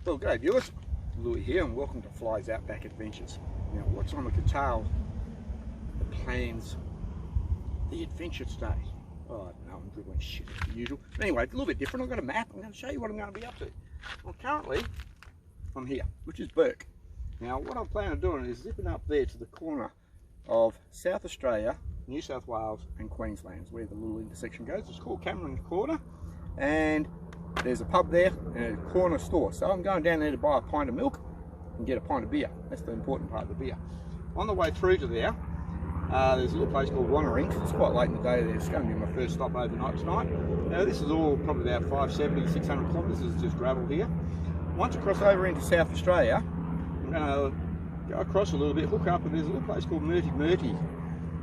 Well, g'day viewers, Louis here and welcome to Fly's Outback Adventures. Now, what's on the curtail, the plans, the adventure today? Oh, I don't know, I'm dribbling shit as usual. Anyway, it's a little bit different. I've got a map. I'm going to show you what I'm going to be up to. Well, currently, I'm here, which is Bourke. Now, what I'm planning on doing is zipping up there to the corner of South Australia, New South Wales and Queensland, where the little intersection goes. It's called Cameron Corner, and there's a pub there and a corner store. So I'm going down there to buy a pint of milk and get a pint of beer. That's the important part of the beer. On the way through to there, there's a little place called Wannerings. It's quite late in the day there. It's going to be my first stop overnight tonight. Now this is all probably about 570, 600 kilometres. This is just gravel here. Once I cross over into South Australia, I'm going to go across a little bit, hook up, and there's a little place called Murty.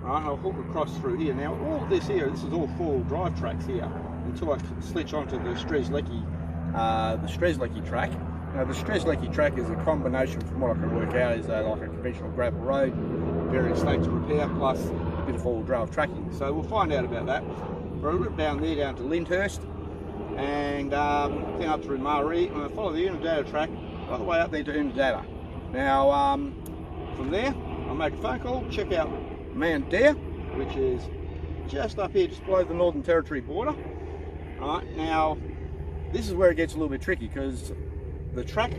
Right, I'll hook across through here. Now all this here, this is all four-wheel drive tracks here until I switch onto the Strzelecki track. Now the Strzelecki track is a combination, from what I can work out, is like a conventional gravel road, various states of repair, plus a bit of all-wheel drive tracking. So we'll find out about that. We'll rip down there down to Lyndhurst and then up through Maree, and I'll follow the Unadilla track all the way up there to Unadilla. Now from there I'll make a phone call, check out Mount Dare, which is just up here, just below the Northern Territory border. Right, now this is where it gets a little bit tricky, because the track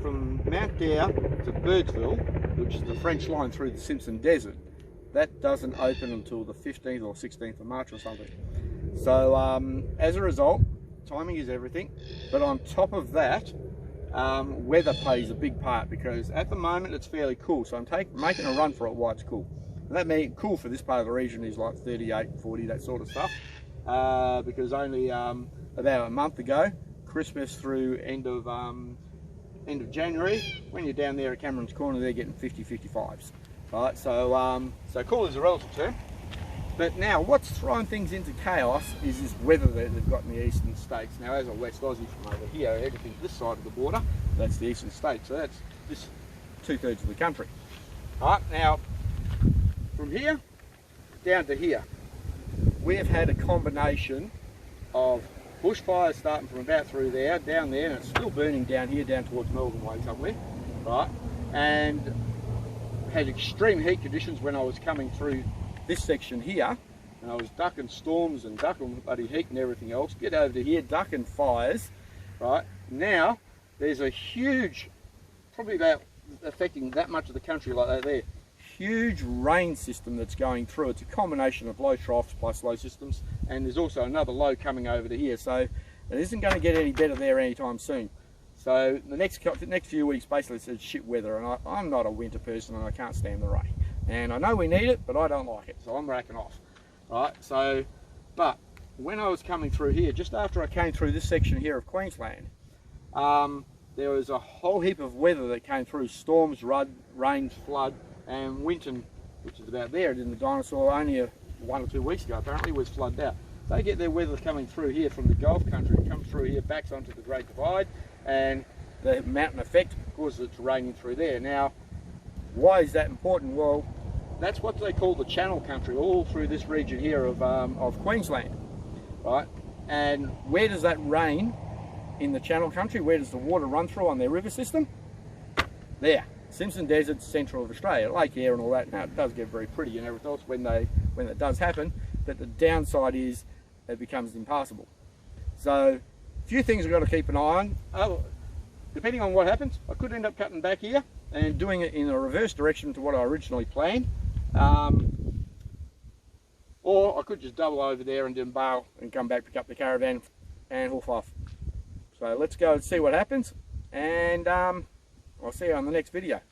from Mount Dare to Birdsville, which is the French line through the Simpson Desert, that doesn't open until the 15th or 16th of March or something. So as a result, timing is everything. But on top of that, weather plays a big part, because at the moment it's fairly cool. So I'm making a run for it while it's cool. And that means cool for this part of the region is like 38, 40, that sort of stuff. Because only about a month ago, Christmas through end of January, when you're down there at Cameron's Corner, they're getting 50, 55s. Right, so cool is a relative term. But now, what's throwing things into chaos is this weather that they've got in the eastern states. Now, as a West Aussie from over here, everything this side of the border, that's the eastern states. So that's this 2/3 of the country. Right, now, from here down to here, we have had a combination of bushfires starting from about through there, down there, and it's still burning down here, down towards Melbourne way somewhere, right? And had extreme heat conditions when I was coming through this section here, and I was ducking storms and ducking bloody heat and everything else. Get over to here, ducking fires, right? Now, there's a huge, probably about affecting that much of the country like that there, huge rain system that's going through. It's a combination of low troughs plus low systems, and there's also another low coming over to here, so it isn't going to get any better there anytime soon. So the next few weeks basically it's shit weather, and I'm not a winter person and I can't stand the rain, and I know we need it, but I don't like it, so I'm racking off. Right, so but when I was coming through here, just after I came through this section here of Queensland, there was a whole heap of weather that came through: storms, rain, flood, and Winton, which is about there in the Dinosaur, only 1 or 2 weeks ago apparently, was flooded out. They get their weather coming through here from the Gulf country, it comes through here, backs onto the Great Divide, and the mountain effect causes it to rain through there. Now, why is that important? Well, that's what they call the channel country, all through this region here of Queensland, right? And where does that rain in the channel country? Where does the water run through on their river system? There. Simpson Desert, central of Australia, Lake Eyre and all that. Now it does get very pretty and everything else when that does happen, but the downside is it becomes impassable. So a few things we've got to keep an eye on. Depending on what happens, I could end up cutting back here and doing it in a reverse direction to what I originally planned, or I could just double over there and then bail and come back, pick up the caravan and hoof off. So let's go and see what happens, and I'll see you on the next video.